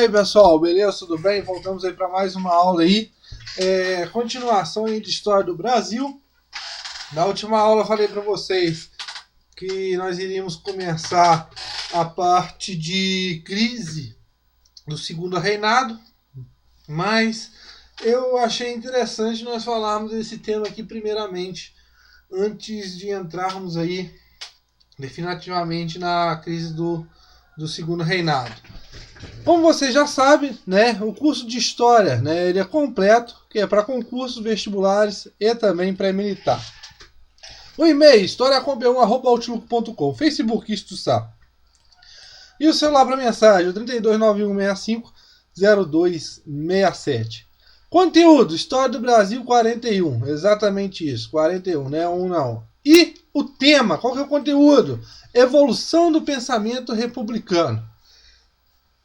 E aí pessoal, beleza? Tudo bem? Voltamos aí para mais uma aula aí. Continuação aí de História do Brasil. Na última aula eu falei para vocês que nós iríamos começar a parte de crise do Segundo Reinado, mas eu achei interessante nós falarmos desse tema aqui primeiramente, antes de entrarmos aí definitivamente na crise do Segundo Reinado. Como você já sabe, né, o curso de História, né, ele é completo, que é para concursos vestibulares e também pré-militar. O e-mail, historiacomp1@outlook.com, Facebook, Istuçá. E o celular para mensagem, o 3291650267. Conteúdo, História do Brasil 41, exatamente isso, 41, né, um não. E o tema, qual que é o conteúdo? Evolução do pensamento republicano.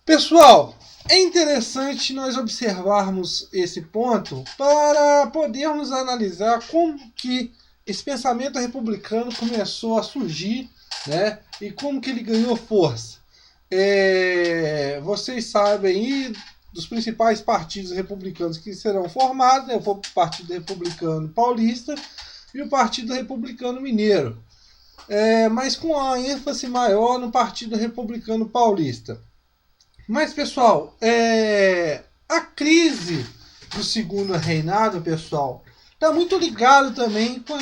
Pessoal, é interessante nós observarmos esse ponto para podermos analisar como que esse pensamento republicano começou a surgir, né, e como que ele ganhou força. Vocês sabem aí dos principais partidos republicanos que serão formados, né, o Partido Republicano Paulista e o Partido Republicano Mineiro, mas com a ênfase maior no Partido Republicano Paulista. Mas, pessoal, a crise do Segundo Reinado, pessoal, está muito ligado também com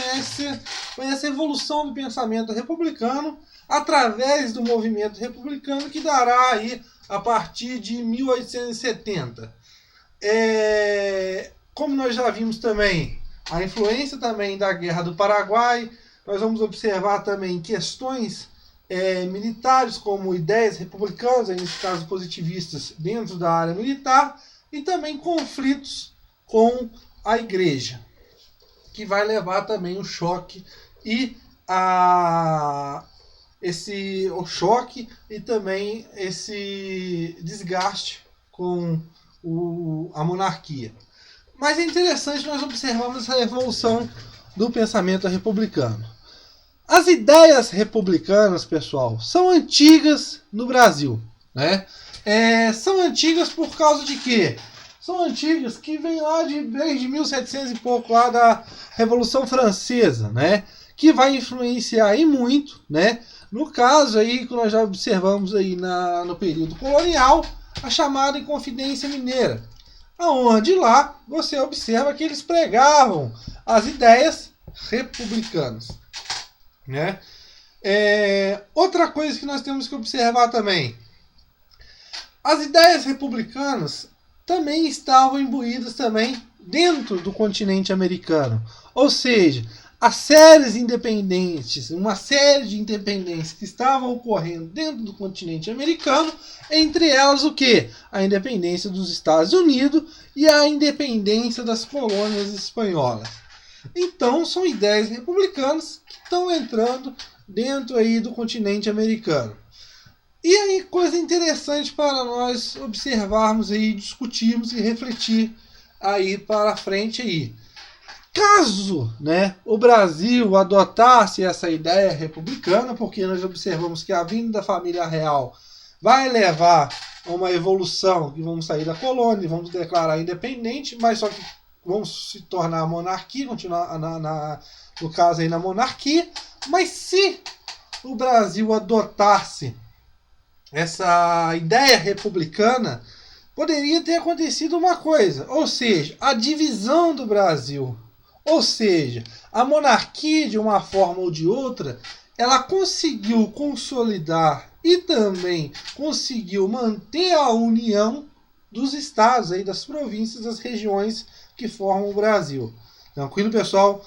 essa evolução do pensamento republicano através do movimento republicano que dará aí a partir de 1870. Como nós já vimos também, a influência também da Guerra do Paraguai, nós vamos observar também questões militares, como ideias republicanas, nesse caso positivistas, dentro da área militar, e também conflitos com a igreja, que vai levar também o choque o choque e também esse desgaste com a monarquia. Mas é interessante nós observarmos essa evolução do pensamento republicano. As ideias republicanas, pessoal, são antigas no Brasil, né? São antigas por causa de quê? São antigas que vêm lá desde 1700 e pouco, lá da Revolução Francesa, né? Que vai influenciar aí muito, né? No caso aí, que nós já observamos aí no período colonial, a chamada Inconfidência Mineira, aonde lá você observa que eles pregavam as ideias republicanas, né? Outra coisa que nós temos que observar também, as ideias republicanas também estavam imbuídas também dentro do continente americano, ou seja, as séries independentes, uma série de independências que estavam ocorrendo dentro do continente americano, entre elas o que? A independência dos Estados Unidos e a independência das colônias espanholas. Então, são ideias republicanas que estão entrando dentro aí do continente americano. E aí, coisa interessante para nós observarmos aí, discutirmos e refletir aí para frente aí. Caso, né, o Brasil adotasse essa ideia republicana, porque nós observamos que a vinda da família real vai levar a uma evolução, que vamos sair da colônia, vamos declarar independente, mas só que vamos se tornar a monarquia, continuar no caso aí na monarquia. Mas se o Brasil adotasse essa ideia republicana, poderia ter acontecido uma coisa, ou seja, a divisão do Brasil, ou seja, a monarquia de uma forma ou de outra, ela conseguiu consolidar e também conseguiu manter a união dos estados, aí, das províncias, das regiões que formam o Brasil. Tranquilo, pessoal?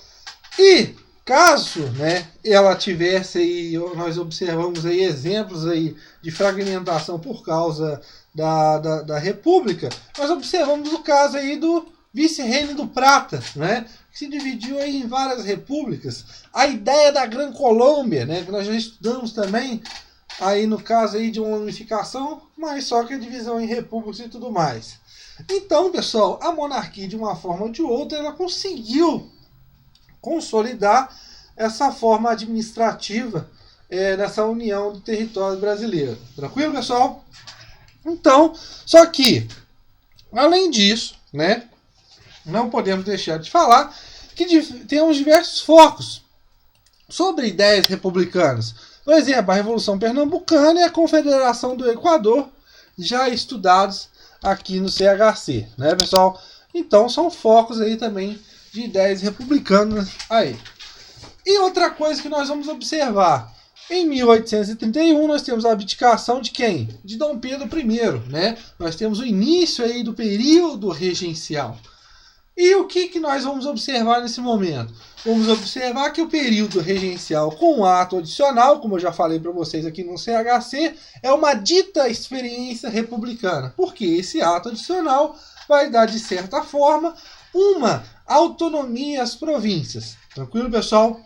E caso, né, ela tivesse aí, nós observamos aí exemplos aí de fragmentação por causa da República, nós observamos o caso aí do Vice-Reino do Prata, né, que se dividiu aí em várias repúblicas. A ideia da Gran Colômbia, né, que nós já estudamos também, aí no caso aí de uma unificação, mas só que a divisão em repúblicas e tudo mais. Então, pessoal, a monarquia, de uma forma ou de outra, ela conseguiu consolidar essa forma administrativa nessa união do território brasileiro. Tranquilo, pessoal? Então, só que, além disso, né, não podemos deixar de falar que temos diversos focos sobre ideias republicanas. Por exemplo, a Revolução Pernambucana e a Confederação do Equador, já estudados aqui no CHC, né, pessoal? Então, são focos aí também de ideias republicanas aí. E outra coisa que nós vamos observar, em 1831 nós temos a abdicação de quem? De Dom Pedro I, né? Nós temos o início aí do período regencial. E o que nós vamos observar nesse momento? Vamos observar que o período regencial com ato adicional, como eu já falei para vocês aqui no CHC, é uma dita experiência republicana, porque esse ato adicional vai dar, de certa forma, uma autonomia às províncias. Tranquilo, pessoal?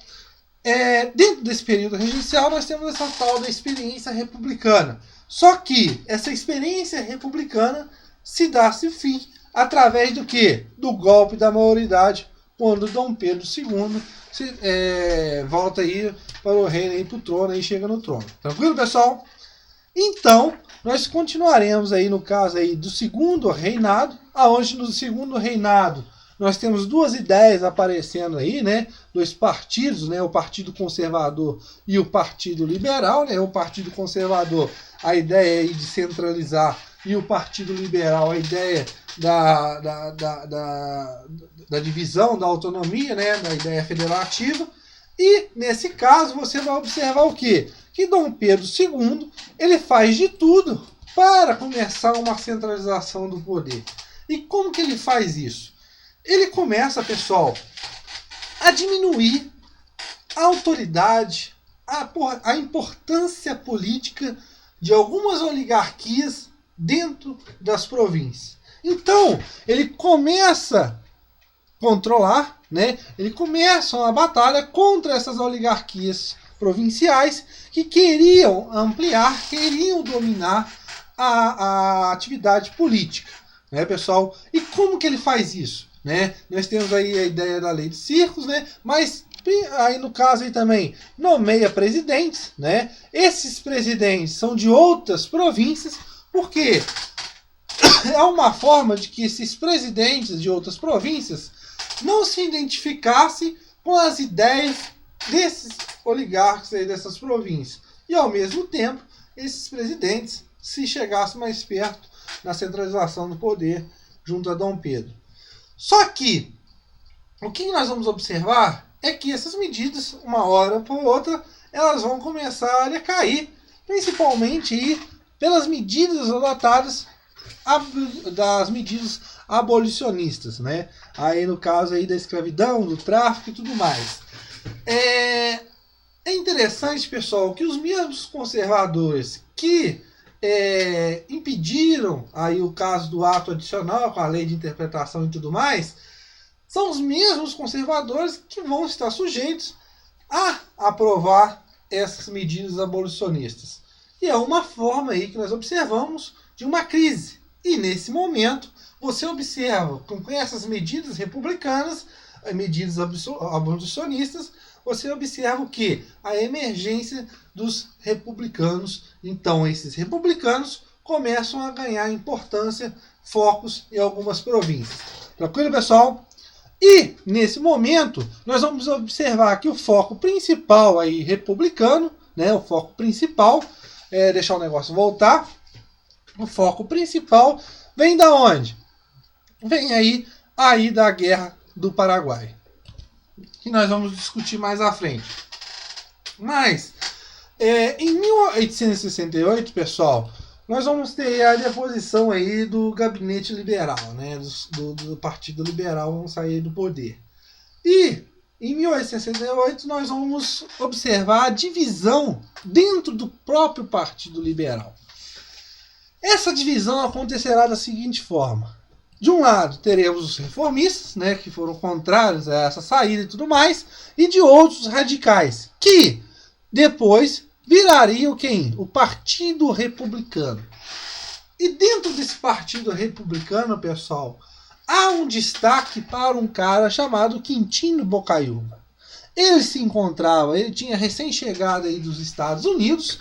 Dentro desse período regencial, nós temos essa tal da experiência republicana. Só que essa experiência republicana se dá-se fim através do quê? Do golpe da maioridade, quando Dom Pedro II volta aí para o reino, aí para o trono, e chega no trono. Tranquilo, pessoal? Então, nós continuaremos aí no caso aí do segundo reinado, aonde no segundo reinado nós temos duas ideias aparecendo aí, né? Dois partidos, né? O Partido Conservador e o Partido Liberal, né? O Partido Conservador, a ideia aí de centralizar, e o Partido Liberal, a ideia da divisão, da autonomia, né? Da ideia federativa. E, nesse caso, você vai observar o quê? Que Dom Pedro II, ele faz de tudo para começar uma centralização do poder. E como que ele faz isso? Ele começa, pessoal, a diminuir a autoridade, a importância política de algumas oligarquias dentro das províncias. Então, ele começa a controlar, né? Ele começa uma batalha contra essas oligarquias provinciais que queriam ampliar, queriam dominar a atividade política, né, pessoal? E como que ele faz isso? Né? Nós temos aí a ideia da lei de circos, né? Mas aí no caso aí também nomeia presidentes, né? Esses presidentes são de outras províncias, porque é uma forma de que esses presidentes de outras províncias não se identificassem com as ideias desses oligarcas aí dessas províncias. E ao mesmo tempo, esses presidentes se chegassem mais perto na centralização do poder junto a Dom Pedro. Só que o que nós vamos observar é que essas medidas, uma hora por outra, elas vão começar a cair, principalmente aí pelas medidas adotadas das medidas abolicionistas, né? Aí no caso aí da escravidão, do tráfico e tudo mais. É interessante, pessoal, que os mesmos conservadores que impediram aí o caso do ato adicional com a lei de interpretação e tudo mais, são os mesmos conservadores que vão estar sujeitos a aprovar essas medidas abolicionistas. E é uma forma aí que nós observamos de uma crise. E nesse momento, você observa com essas medidas republicanas, medidas abolicionistas, você observa o quê? A emergência dos republicanos. Então, esses republicanos começam a ganhar importância, focos em algumas províncias. Tranquilo, pessoal? E, nesse momento, nós vamos observar que o foco principal aí republicano, né, o foco principal, deixar o negócio voltar, o foco principal vem da onde? Vem aí da Guerra do Paraguai, que nós vamos discutir mais à frente. Mas, em 1868, pessoal, nós vamos ter a deposição aí do gabinete liberal, né? Do Partido Liberal vão sair do poder. E, em 1868, nós vamos observar a divisão dentro do próprio Partido Liberal. Essa divisão acontecerá da seguinte forma. De um lado, teremos os reformistas, né, que foram contrários a essa saída e tudo mais, e de outros radicais, que depois virariam quem? O Partido Republicano. E dentro desse Partido Republicano, pessoal, há um destaque para um cara chamado Quintino Bocaiúva. Ele tinha recém-chegado aí dos Estados Unidos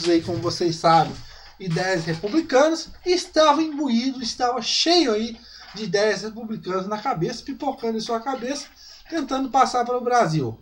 aí, como vocês sabem, ideias republicanas e estava imbuído, estava cheio aí de ideias republicanas na cabeça, pipocando em sua cabeça, tentando passar para o Brasil.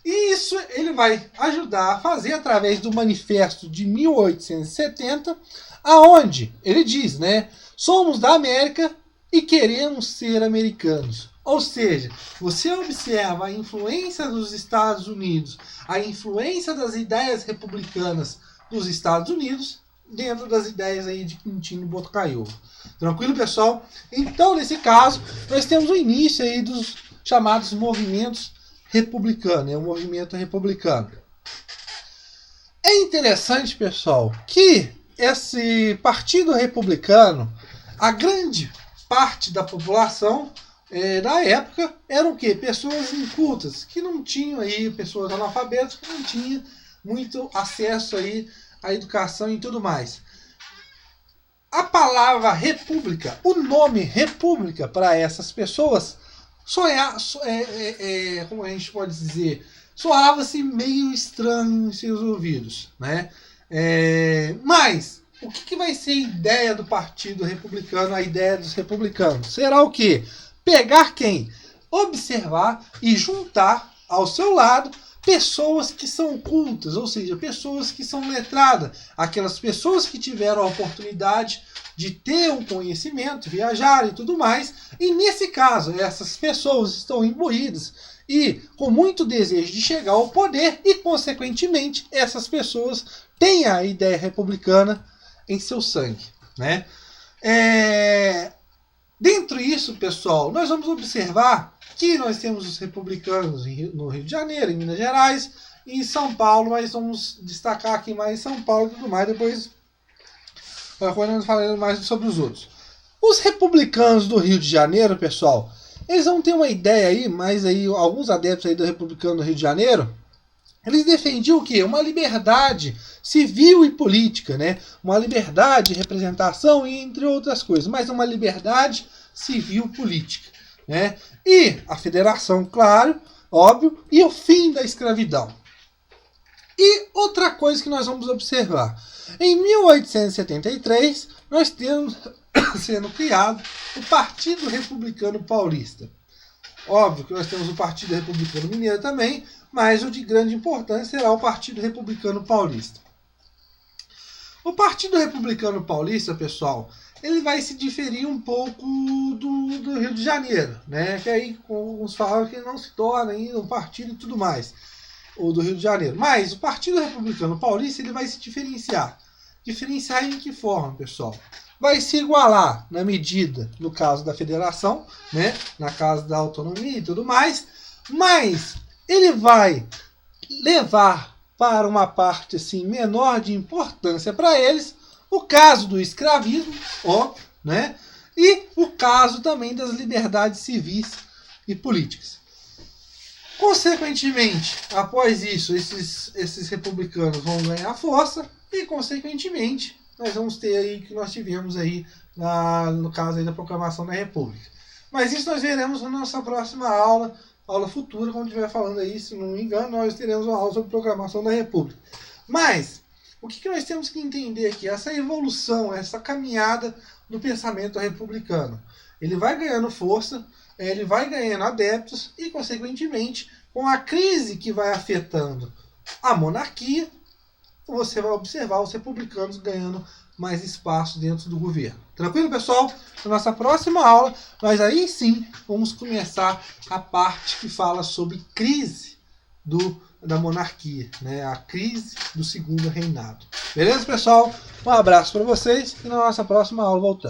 E isso ele vai ajudar a fazer através do Manifesto de 1870, aonde ele diz, né, somos da América e queremos ser americanos. Ou seja, você observa a influência dos Estados Unidos, a influência das ideias republicanas dos Estados Unidos dentro das ideias aí de Quintino Bocaiúva. Tranquilo, pessoal? Então, nesse caso, nós temos o início aí dos chamados movimentos republicanos, o movimento republicano. É interessante, pessoal, que esse partido republicano, a grande parte da população na época eram o quê? Pessoas incultas, que não tinham aí, pessoas analfabetas, que não tinham muito acesso aí à educação e tudo mais. A palavra república, o nome república para essas pessoas, como a gente pode dizer, soava-se meio estranho em seus ouvidos, né? Mas o que vai ser a ideia do Partido Republicano, a ideia dos republicanos? Será o quê? Pegar quem? Observar e juntar ao seu lado pessoas que são cultas, ou seja, pessoas que são letradas, aquelas pessoas que tiveram a oportunidade de ter um conhecimento, viajar e tudo mais, e nesse caso, essas pessoas estão imbuídas e com muito desejo de chegar ao poder e, consequentemente, essas pessoas têm a ideia republicana em seu sangue, né? Dentro disso, pessoal, nós vamos observar que nós temos os republicanos no Rio de Janeiro, em Minas Gerais e em São Paulo, mas vamos destacar aqui mais São Paulo e tudo mais, depois nós falaremos mais sobre os outros. Os republicanos do Rio de Janeiro, pessoal, eles vão ter uma ideia aí, mas aí alguns adeptos aí do republicano do Rio de Janeiro, eles defendiam o quê? Uma liberdade civil e política, né? Uma liberdade de representação, entre outras coisas, mas uma liberdade civil política, né? E a federação, claro, óbvio, e o fim da escravidão. E outra coisa que nós vamos observar. Em 1873, nós temos sendo criado o Partido Republicano Paulista. Óbvio que nós temos o Partido Republicano Mineiro também, mas o de grande importância será o Partido Republicano Paulista. O Partido Republicano Paulista, pessoal, ele vai se diferir um pouco do Rio de Janeiro, né? Que aí alguns falam que ele não se torna ainda um partido e tudo mais, ou do Rio de Janeiro. Mas o Partido Republicano Paulista ele vai se diferenciar. Diferenciar em que forma, pessoal? Vai se igualar na medida, no caso da federação, né? Na caso da autonomia e tudo mais, mas ele vai levar para uma parte assim, menor de importância para eles o caso do escravismo, óbvio, né? E o caso também das liberdades civis e políticas. Consequentemente, após isso, esses republicanos vão ganhar força e, consequentemente, nós vamos ter aí o que nós tivemos aí no caso aí da proclamação da República. Mas isso nós veremos na nossa próxima aula futura, quando estiver falando aí, se não me engano, nós teremos uma aula sobre proclamação da República. Mas, o que nós temos que entender aqui? Essa evolução, essa caminhada do pensamento republicano. Ele vai ganhando força, ele vai ganhando adeptos e, consequentemente, com a crise que vai afetando a monarquia, você vai observar os republicanos ganhando mais espaço dentro do governo. Tranquilo, pessoal? Na nossa próxima aula, nós aí sim vamos começar a parte que fala sobre crise da monarquia, né? A crise do segundo reinado. Beleza, pessoal? Um abraço para vocês e na nossa próxima aula voltamos.